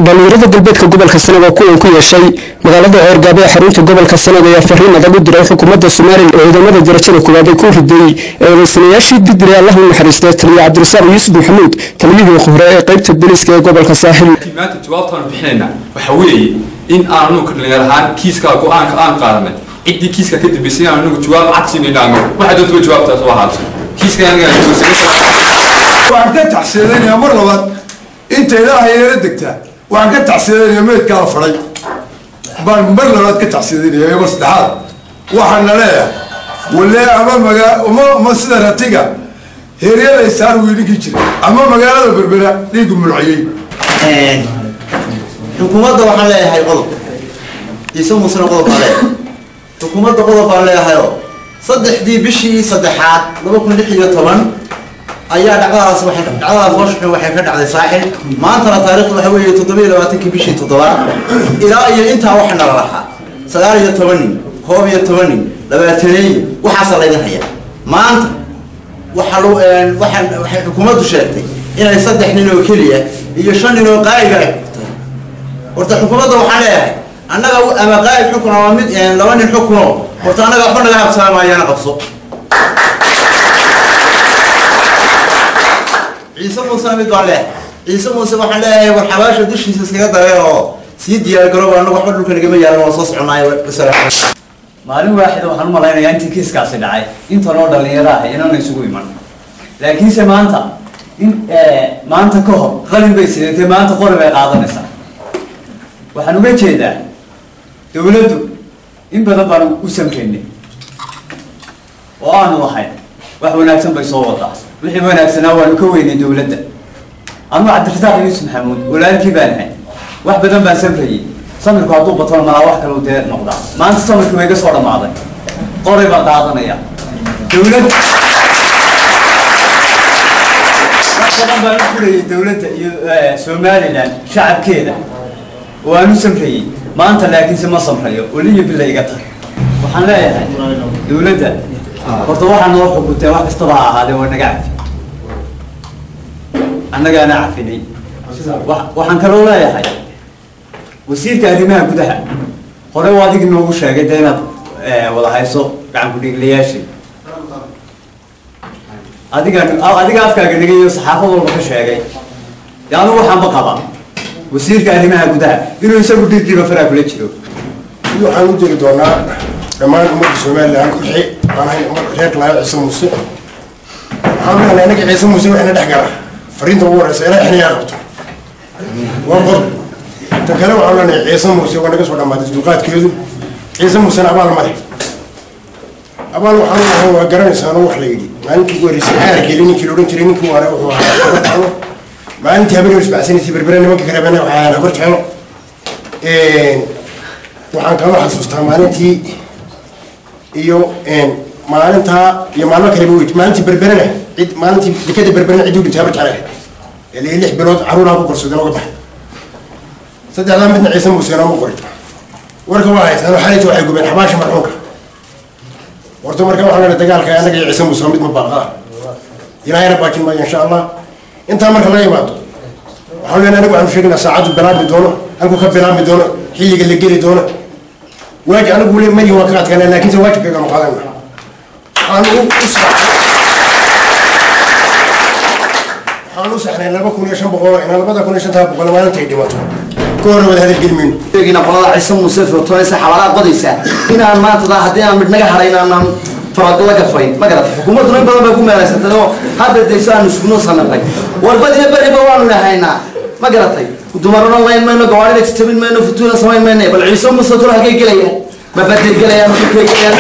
dhalinyarada galbeedka gobolka Sanaag oo kuwan ku yeeshay magaalada Ceergaabe ee xarunta gobolka Sanaag ayaa fariin adag u diray xukuumadda Soomaaliya ee ciidamada darajada koowaad ee ku riday eedeysanayaashii didray Allah u naxariistay taliye Cabdirasaaq Yuusuf Maxamuud taliyihii hore ee qaybta booliska ee gobolka Saaxil maanta jawaabtaan bixinayna waxa weeye in aanu ka dhalinyarahan kiiska go'aanka aan qaadanay cidii kiiska ka dibisay aanu jawaab cad siinayno waxa dadku jawaabtaas waa haato kiiska aniga waan ka taxsiilinaya mar labaad inta ilaahay ila degtaa waan ka taxsiilinaya meedka faray baan mar labaad ka taxsiilinaya mar saddexaad waxaan leeyahay walaal ama sida ratiga heeriyada saar wiilkii jiray ama magaalada berbera dhiigu mulciyay xukuumadda waxaan leeyahay qodob isoo musana qodob kale xukuumadda qodob baan leeyahay saddexdii bishii saddexaad 2016 ayaa dhacdaas waxay ka dhacday Saaxil maanta taariikhdu waxa weeye 27 bishii 7 ilaa iyo inta wax nala lahaa 19 12 20 waxa la idin hayaa maanta waxay xukuumaddu sheegtay inay 3 nin oo kaliya iyo 5 nin oo qaayib ah horta xukuumadda waxaan leeyahay annaga ama qaayib xukun ama mid 2 nin xukuno horta annaga waxba naga habsaamayana qabso عيسى موسى مدوله عيسى موسى وحنا والحباش ودش يسكت دايو سيد يا قرب أنا وحنا لو كنا جميع المصاص عناي بصراحة معلوم واحد وحنا ملاينا أنت كيس كاس داعي أنت نور اللي يراه هنا نسوي من لكن سمانتا ما أنت كهر خلين بيصير أنت ما أنت قرب قاعد نسا وحنا بيجي ده دولته إن بدنا وسم كني وأنا واحد وحنا نكتب بيصور ده وحنا وناكسنا ونكوين الدولة أنا عبدالرزاق يوسف محمود ولا الكبانة واحد بدن بنسمري صمر كعطوب بطل مع واحد لو ده نقطة ما أنت صمر كم يجلس ورا معضل قريب بعضنا يا دولة بدن بنسمري دولة سومالي لان شعب كذا وأنا سمري ما أنت لكن سما سمري واللي بالله يقطع وحنا يا دولة برضو waxaan noo xubutay wax kasta baa ahaade waa naga cafi annaga ana cafinay waxaan kala leeyahay wasiirka arrimaha gudaha hore waa adig noogu sheegay inaad wada hayso gacan ku dhiglayaasha adiga afkaaga nagayo saxaafad walba ka sheegay yaanu waxaan ba qaba wasiirka arrimaha gudaha inuu isagu dhigkiiba faraa kula jiro waxaan u diri doonaa كمان أمور الشمال عن كل شيء أنا هاي أمور هيك لا عيسى موسى عامل أنا عيسى موسى وإحنا نحجر فرين تطور رسالة إحنا يعرفتوا وقر تكلموا عن عيسى موسى وأنا قصور لما تدقات كيدو عيسى موسى أبغى الملك أبغى وحنا هو قرن إنسان وحليدي ما أنت تقول رسالة كيليني كيلورين كيليني كوارا ما أنت هبلي وش بعسني تبربرني ما كهربنا وعانا قلت حلو وعن كلام حسوستها ما أنتي iyo maalinta iyo maalmo kale buu maalinta berberana cid maalinta dekada berberana cid u dhintay bartay ilaa 6 bilood caruuraha ku qorsadeen uga baxay saddexdan midna ciise muuse ma qorin warka waa haysan xalaytu waxay gubeen xabaash marxuunka warto marka waxaan la dagaalka anaga iyo ciise muuse mid ma baaqa ilaahay rabaakin ma insha Allah inta marka la yimaado waxaan leenahay anigu aan sheegnaa saacadu bilaabi doono halku ka bilaabi doono xilliga la geli doono واجي أنا أقول ماني وقعت كان لكن زواج كذا مقارنة حانوس إحنا لما كنا يشان بقول إحنا لما كنا يشان تاب بقول ما نتعدي ما كورة ولا هذا الجلمين يجينا بقول عيسى موسى وتويس حوالات قديسة هنا ما تضع هدينا من نجح علينا أن فرق الله كفاين ما قرأت حكومة دون بدل بكون على سنتنا هذا الديسان نسكنه سنة باي والبدي يبرئ بواننا هنا ما قرأت ودمرنا الله ما إنه قوارد تستمر ما إنه فتونا سماي ما إنه بل عيسى موسى تروح كي كليه ما بدل كليه ما كي كليه